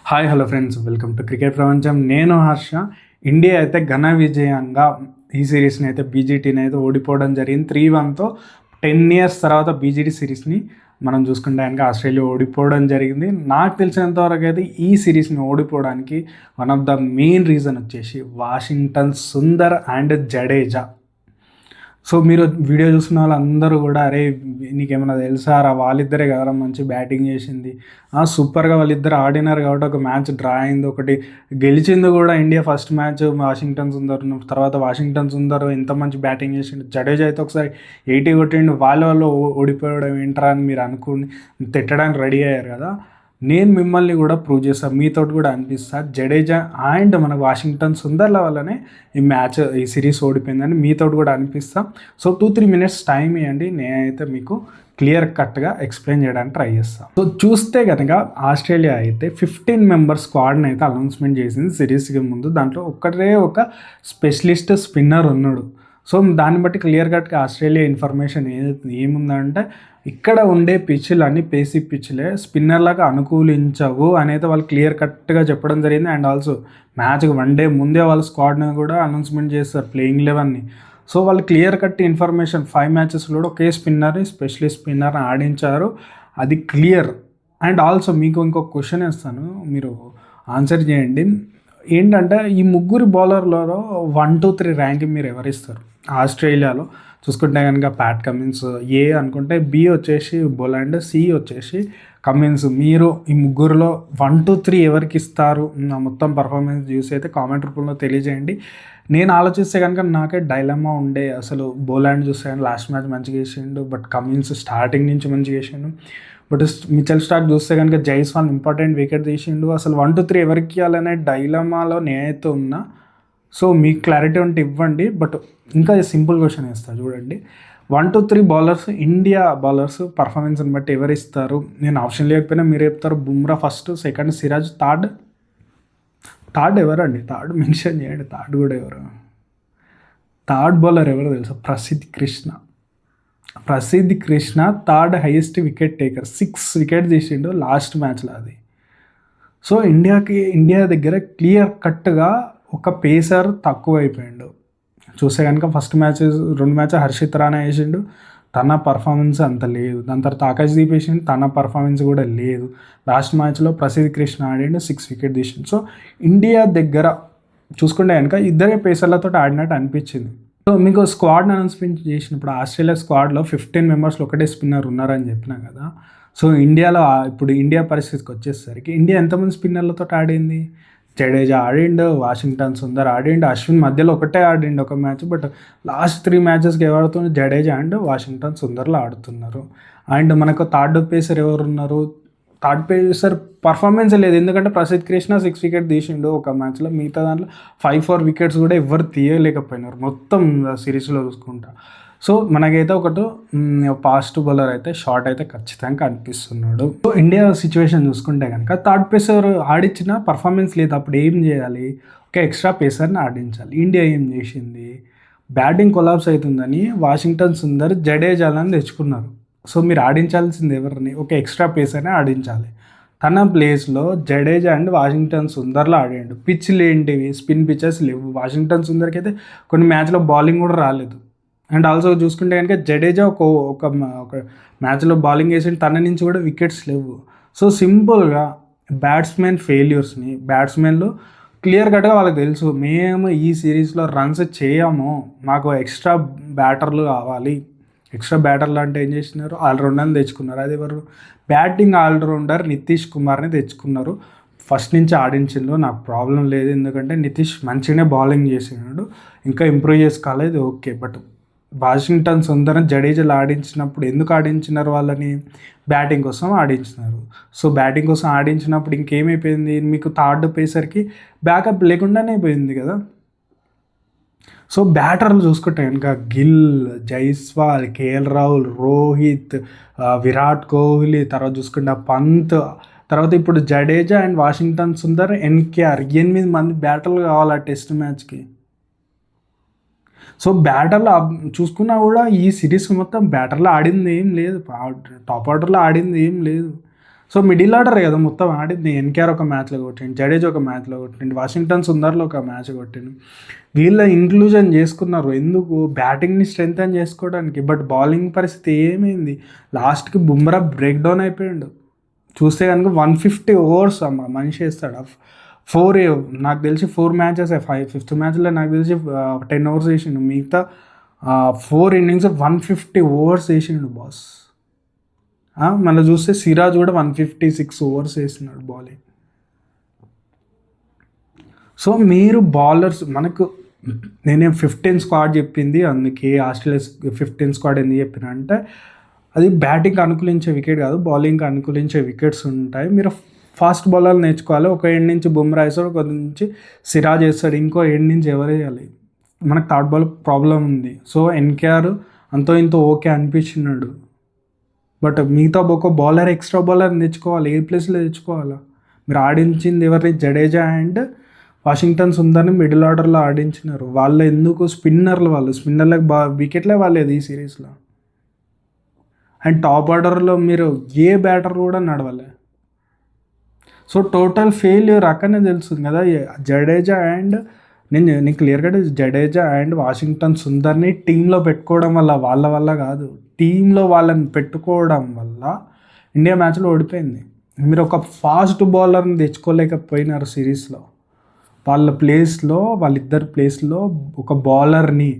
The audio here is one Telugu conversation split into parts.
Hi hello friends, welcome to cricket ప్రపంచం. నేను హర్ష. ఇండియా అయితే ఘన విజయంగా ఈ సిరీస్ని అయితే బీజీటీని అయితే ఓడిపోవడం జరిగింది 3-1తో. 10 years తర్వాత బీజీటీ సిరీస్ని మనం చూసుకుంటే కనుక ఆస్ట్రేలియా ఓడిపోవడం జరిగింది. నాకు తెలిసినంతవరకు అయితే ఈ సిరీస్ని ఓడిపోవడానికి one of the main reason వచ్చేసి వాషింగ్టన్ సుందర్ అండ్ జడేజా. సో మీరు వీడియో చూసిన వాళ్ళందరూ కూడా అరే నీకేమైనా తెలుసా రా, వాళ్ళిద్దరే కదరా మంచి బ్యాటింగ్ చేసింది, సూపర్గా వాళ్ళిద్దరు ఆడినారు కాబట్టి ఒక మ్యాచ్ డ్రా అయింది, ఒకటి గెలిచింది కూడా India first match Washington Sundar. తర్వాత వాషింగ్టన్ సుందర్ ఎంత మంచి బ్యాటింగ్ చేసిండు, జడేజా అయితే ఒకసారి 80 కొట్టిండు, వాళ్ళు ఓడిపోవడం ఏంట్రా అని మీరు అనుకుని తిట్టడానికి రెడీ అయ్యారు కదా. నేను మిమ్మల్ని కూడా ప్రూవ్ చేస్తాను, మీతో కూడా అనిపిస్తా జడేజా అండ్ మనకు వాషింగ్టన్ సుందర్ల వల్లనే ఈ సిరీస్ ఓడిపోయిందని మీతో కూడా అనిపిస్తా. సో 2-3 minutes టైం ఇవ్వండి, నేనైతే మీకు క్లియర్ కట్గా ఎక్స్ప్లెయిన్ చేయడానికి ట్రై చేస్తాను. సో చూస్తే కనుక ఆస్ట్రేలియా అయితే 15 members స్క్వాడ్ని అయితే అనౌన్స్మెంట్ చేసింది సిరీస్కి ముందు. దాంట్లో ఒక స్పెషలిస్ట్ స్పిన్నర్ ఉన్నాడు. సో దాన్ని బట్టి క్లియర్ కట్గా ఆస్ట్రేలియా ఇన్ఫర్మేషన్ ఏముందంటే ఇక్కడ ఉండే పిచ్చులు అన్ని పేసీ పిచ్చులే, స్పిన్నర్లకు అనుకూలించవు అనేది వాళ్ళు క్లియర్ కట్గా చెప్పడం జరిగింది. అండ్ ఆల్సో మ్యాచ్కి 1 day ముందే వాళ్ళ స్క్వాడ్ని కూడా అనౌన్స్మెంట్ చేస్తారు, ప్లేయింగ్ 11ని. సో వాళ్ళు క్లియర్ కట్ ఇన్ఫర్మేషన్ 5 matchesలో ఒకే స్పిన్నర్ని, స్పెషలిస్ట్ స్పిన్నర్ని ఆడించారు, అది క్లియర్. అండ్ ఆల్సో మీకు ఇంకొక క్వశ్చన్ వేస్తాను, మీరు ఆన్సర్ చేయండి. ఏంటంటే ఈ ముగ్గురు బౌలర్లలో 1, 2, 3 ర్యాంకింగ్ మీరు ఎవరిస్తారు ఆస్ట్రేలియాలో చూసుకుంటే కనుక? ప్యాట్ కమిన్స్ ఏ అనుకుంటే, బి వచ్చేసి బొలాండ్, సి వచ్చేసి కమిన్స్. మీరు ఈ ముగ్గురులో 1, 2, 3 ఎవరికి ఇస్తారు? మొత్తం పర్ఫార్మెన్స్ చూసి అయితే కామెంట్ రూపంలో తెలియజేయండి. నేను ఆలోచిస్తే కనుక నాకే డైలమా ఉండే, అసలు బోలాండ్ చూస్తే కానీ లాస్ట్ మ్యాచ్ మంచిగా వేసిండు, బట్ కమిన్స్ స్టార్టింగ్ నుంచి మంచిగా వేసిండు. బట్ మిచెల్ స్టార్క్ చూస్తే కనుక జైస్వాల్ ఇంపార్టెంట్ వికెట్ తీసిండు. అసలు 1, 2, 3 ఎవరికి ఇవ్వాలనే డైలమాలో నేనైతే ఉన్నా. సో మీకు క్లారిటీ ఉంటే ఇవ్వండి. బట్ ఇంకా సింపుల్ క్వశ్చన్ వేస్తాను చూడండి. 1, 2, 3 బౌలర్స్, ఇండియా బౌలర్స్ పర్ఫార్మెన్స్ని బట్టి ఎవరు ఇస్తారు? నేను ఆప్షన్ లేకపోయినా మీరు చెప్తారు. Bumrah first, second Siraj, third ఎవరండి? థర్డ్ మెన్షన్ చేయండి. థర్డ్ కూడా ఎవరు? థర్డ్ బౌలర్ ఎవరు తెలుసా? Prasidh Krishna third highest wicket taker, 6 wickets తీసిండు లాస్ట్ మ్యాచ్లో అది. సో ఇండియా దగ్గర క్లియర్ కట్గా ఒక పేసర్ తక్కువ అయిపోయిండు. చూస్తే కనుక first match 2 matches Harshit Rana వేసిండు, తన పర్ఫార్మెన్స్ అంత లేదు. దాని తర్వాత ఆకాశ్ దీప్ వేసిండు, తన పర్ఫార్మెన్స్ కూడా లేదు. లాస్ట్ మ్యాచ్లో ప్రసిద్ధ్ కృష్ణ ఆడిండు, 6 wickets తీసిండు. సో ఇండియా దగ్గర చూసుకుంటే కనుక ఇద్దరే పేసర్లతో ఆడినట్టు అనిపించింది. సో మీకు స్క్వాడ్ అనౌన్స్మెంట్ చేసినప్పుడు ఆస్ట్రేలియా స్క్వాడ్లో 15 members ఒకటే స్పిన్నర్ ఉన్నారని చెప్పినా కదా. సో ఇండియాలో ఇప్పుడు ఇండియా పరిస్థితికి వచ్చేసరికి ఇండియా ఎంతమంది స్పిన్నర్లతో ఆడింది? జడేజా ఆడిండు, వాషింగ్టన్ సుందర్ ఆడిండు, అశ్విన్ మధ్యలో ఒకటే ఆడిండు ఒక మ్యాచ్. బట్ లాస్ట్ 3 matchesకి ఎవరుతున్నారు? జడేజా అండ్ వాషింగ్టన్ సుందర్లో ఆడుతున్నారు. అండ్ మనకు థర్డ్ పేసర్ ఎవరున్నారు? థర్డ్ పేసర్ పర్ఫార్మెన్స్ లేదు, ఎందుకంటే ప్రసిద్ధ్ కృష్ణ 6 wickets తీసిండు ఒక మ్యాచ్లో. మిగతా దాంట్లో 5-4 wickets కూడా ఎవరు తీయలేకపోయినారు మొత్తం సిరీస్లో చూసుకుంటా. సో మనకైతే ఫాస్ట్ బౌలర్ అయితే షార్ట్ అయితే ఖచ్చితంగా కనిపిస్తున్నాడు. సో ఇండియా సిచ్యువేషన్ చూసుకుంటే కనుక థర్డ్ పేసర్ ఆడించిన పర్ఫార్మెన్స్ లేదు, అప్పుడు ఏం చేయాలి? ఒక ఎక్స్ట్రా పేసర్ని ఆడించాలి. ఇండియా ఏం చేసింది? బ్యాటింగ్ కొలాప్స్ అవుతుందని వాషింగ్టన్ సుందర్ జడేజాలని తెచ్చుకున్నారు. సో మీరు ఆడించాల్సింది ఎవరిని? ఒక ఎక్స్ట్రా పేసర్ని ఆడించాలి. తన ప్లేస్లో జడేజా అండ్ వాషింగ్టన్ సుందర్లో ఆడాడు. పిచ్లు ఏంటివి? స్పిన్ పిచెస్ లేవు. వాషింగ్టన్ సుందర్కి అయితే కొన్ని మ్యాచ్లో బౌలింగ్ కూడా రాలేదు. అండ్ ఆల్సో చూసుకుంటే కనుక జడేజా ఒక మ్యాచ్లో బౌలింగ్ వేసి తన నుంచి కూడా వికెట్స్ లేవు. సో సింపుల్గా బ్యాట్స్మెన్లు క్లియర్ కట్గా వాళ్ళకి తెలుసు, మేము ఈ సిరీస్లో రన్స్ చేయము, మాకు ఎక్స్ట్రా బ్యాటర్లు కావాలి. ఎక్స్ట్రా బ్యాటర్లు అంటే ఏం చేసినారు? ఆల్రౌండర్ని తెచ్చుకున్నారు. అది ఎవరు? బ్యాటింగ్ ఆల్రౌండర్ నితీష్ కుమార్ని తెచ్చుకున్నారు. ఫస్ట్ నుంచి ఆడించిండు, నాకు ప్రాబ్లం లేదు, ఎందుకంటే నితీష్ మంచిగానే బౌలింగ్ చేసినాడు, ఇంకా ఇంప్రూవ్ చేసుకోలేదు, ఓకే. బట్ వాషింగ్టన్ సుందర్ జడేజాలు ఆడించినప్పుడు ఎందుకు ఆడించినారు? వాళ్ళని బ్యాటింగ్ కోసం ఆడించినారు. సో బ్యాటింగ్ కోసం ఆడించినప్పుడు ఇంకేమైపోయింది? మీకు థర్డ్ పేసర్కి బ్యాకప్ లేకుండానే పోయింది కదా. సో బ్యాటర్లు చూసుకుంటే కనుక గిల్, జైస్వాల్, కేఎల్ రాహుల్, రోహిత్, విరాట్ కోహ్లీ, తర్వాత చూసుకుంటే పంత్, తర్వాత ఇప్పుడు Jadeja and Washington Sundar, NKR, 8 మంది బ్యాటర్లు కావాలి ఆ టెస్ట్ మ్యాచ్కి. సో బ్యాటర్లు చూసుకున్నా కూడా ఈ సిరీస్ మొత్తం బ్యాటర్లో ఆడింది ఏం లేదు, టాప్ ఆర్డర్లో ఆడింది ఏం లేదు. సో మిడిల్ ఆర్డర్ కదా మొత్తం ఆడింది. ఎన్కేఆర్ ఒక మ్యాచ్లో కొట్టిండు, జడేజా ఒక మ్యాచ్లో కొట్టిండు, వాషింగ్టన్ సుందర్లో ఒక మ్యాచ్ కొట్టిండు. వీళ్ళ ఇంక్లూజన్ చేసుకున్నారు ఎందుకు? బ్యాటింగ్ని స్ట్రెంగ్తన్ చేసుకోవడానికి. బట్ బౌలింగ్ పరిస్థితి ఏమైంది? లాస్ట్కి బుమ్రా బ్రేక్ డౌన్ అయిపోయాడు. చూస్తే కనుక 150 overs అమ్మ మనిషి వేస్తాడు. 4 నాకు తెలిసి 4 మ్యాచెస్, 5th మ్యాచ్లో నాకు తెలిసి 10 overs వేసిండు. మిగతా 4 innings 150 overs వేసిండు బాస్. మళ్ళీ చూస్తే సిరాజ్ కూడా 156 overs వేసినాడు బౌలింగ్. సో మీరు బౌలర్స్ మనకు నేనేం 15 squad చెప్పింది అందుకే ఆస్ట్రేలియా 15 squad ఎందుకు చెప్పిన అంటే అది బ్యాటింగ్కి అనుకూలించే వికెట్ కాదు, బౌలింగ్కి అనుకూలించే వికెట్స్ ఉంటాయి. మీరు ఫాస్ట్ బౌలర్ నేర్చుకోవాలి. ఒక ఎండ్ నుంచి బుమ్రా వేస్తాడు, ఒక నుంచి సిరాజ్ వేస్తాడు, ఇంకో ఎండ్ నుంచి ఎవరు వేయాలి? మనకు థర్డ్ బాల్ ప్రాబ్లం ఉంది. సో ఎన్కేఆర్ అంతో ఇంతో ఓకే అనిపించినాడు. బట్ మిగతా ఒక బౌలర్ ఎక్స్ట్రా బౌలర్ తెచ్చుకోవాలి. ఏ ప్లేస్లో తెచ్చుకోవాలా? మీరు ఆడించింది ఎవరిని? జడేజా అండ్ వాషింగ్టన్ సుందర్ని మిడిల్ ఆర్డర్లో ఆడించినారు. వాళ్ళు ఎందుకు? స్పిన్నర్లు, వాళ్ళు స్పిన్నర్లకు వికెట్లే వాళ్ళేది ఈ సిరీస్లో. అండ్ టాప్ ఆర్డర్లో మీరు ఏ బ్యాటర్ కూడా నడవలే. సో టోటల్ ఫెయిల్యూర్ అక్కడనే తెలుస్తుంది కదా. జడేజా అండ్ నేను క్లియర్గా జడేజా అండ్ వాషింగ్టన్ సుందర్ని టీంలో పెట్టుకోవడం వల్ల, వాళ్ళ వల్ల కాదు, టీంలో వాళ్ళని పెట్టుకోవడం వల్ల ఇండియా మ్యాచ్లో ఓడిపోయింది. మీరు ఒక ఫాస్ట్ బౌలర్ని తెచ్చుకోలేకపోయినారు సిరీస్లో. వాళ్ళిద్దరి ప్లేస్లో ఒక బౌలర్ని,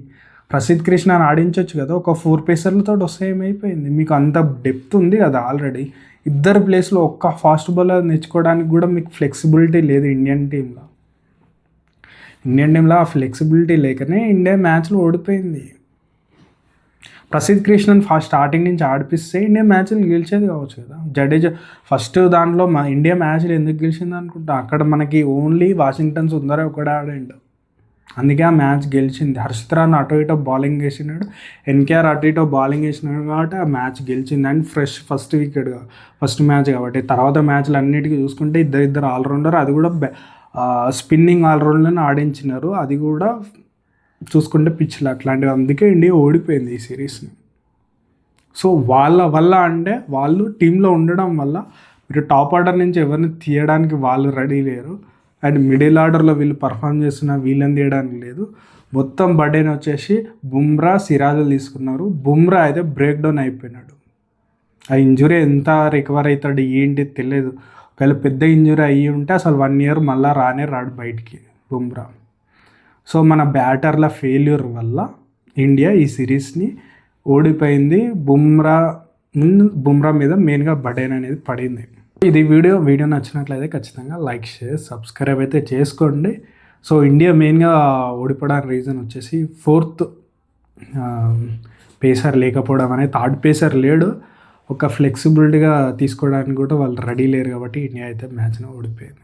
ప్రసిద్ధ్ కృష్ణని ఆడించవచ్చు కదా. ఒక 4 పేసర్లతో వస్తే ఏమైపోయింది? మీకు అంత డెప్త్ ఉంది కదా ఆల్రెడీ. ఇద్దరు ప్లేస్లో ఒక్క ఫాస్ట్ బౌలర్ తెచ్చుకోవడానికి కూడా మీకు ఫ్లెక్సిబిలిటీ లేదు ఇండియన్ టీంలో. ఆ ఫ్లెక్సిబిలిటీ లేకనే ఇండియా మ్యాచ్లో ఓడిపోయింది. ప్రసిద్ధ్ కృష్ణన్ స్టార్టింగ్ నుంచి ఆడిపిస్తే ఇండియా మ్యాచ్లు గెలిచేది కావచ్చు కదా. జడేజా ఫస్ట్ దాంట్లో ఇండియా మ్యాచ్లు ఎందుకు గెలిచింది అనుకుంటా, అక్కడ మనకి ఓన్లీ వాషింగ్టన్ సుందరే ఒకడే ఆడిండు, అందుకే ఆ మ్యాచ్ గెలిచింది. హర్షిత్ రాణా అటో ఇటో బౌలింగ్ వేసినాడు, ఎన్కేఆర్ అటో ఇటో బౌలింగ్ వేసినాడు కాబట్టి ఆ మ్యాచ్ గెలిచింది. అండ్ ఫస్ట్ మ్యాచ్ కాబట్టి. తర్వాత మ్యాచ్లు అన్నిటికీ చూసుకుంటే ఇద్దరు ఆల్రౌండర్, అది కూడా స్పిన్నింగ్ ఆల్రౌండర్ని ఆడించినారు, అది కూడా చూసుకుంటే పిచ్లు అట్లాంటివి. అందుకే ఇండియా ఓడిపోయింది ఈ సిరీస్ని. సో వాళ్ళ వల్ల అంటే వాళ్ళు టీంలో ఉండడం వల్ల మీరు టాప్ ఆర్డర్ నుంచి ఎవరిని తీయడానికి వాళ్ళు రెడీ లేరు. అండ్ మిడిల్ ఆర్డర్లో వీళ్ళు పర్ఫామ్ చేస్తున్న వీళ్ళని తీయడానికి లేదు. మొత్తం బర్డెన్ వచ్చేసి బుమ్రా, సిరాజులు తీసుకున్నారు. బుమ్రా అయితే బ్రేక్ డౌన్ అయిపోయినాడు. ఆ ఇంజురీ ఎంత రికవర్ అవుతాడు ఏంటి తెలియదు. ఒకవేళ పెద్ద ఇంజురీ అయ్యి ఉంటే అసలు 1 year మళ్ళీ రాడు బయటికి బుమ్రా. సో మన బ్యాటర్ల ఫెయిల్యూర్ వల్ల ఇండియా ఈ సిరీస్ని ఓడిపోయింది. బుమ్రా మీద మెయిన్గా బర్డెన్ అనేది పడింది. ఇది వీడియో నచ్చినట్లయితే ఖచ్చితంగా లైక్, షేర్, సబ్స్క్రైబ్ అయితే చేసుకోండి. సో ఇండియా మెయిన్గా ఓడిపోవడానికి రీజన్ వచ్చేసి 4th పేసర్ లేకపోవడం అనేది. థర్డ్ పేసర్ లేడు, ఒక ఫ్లెక్సిబిలిటీగా తీసుకోవడానికి కూడా వాళ్ళు రెడీ లేరు కాబట్టి ఇండియా అయితే మ్యాచ్ను ఓడిపోయింది.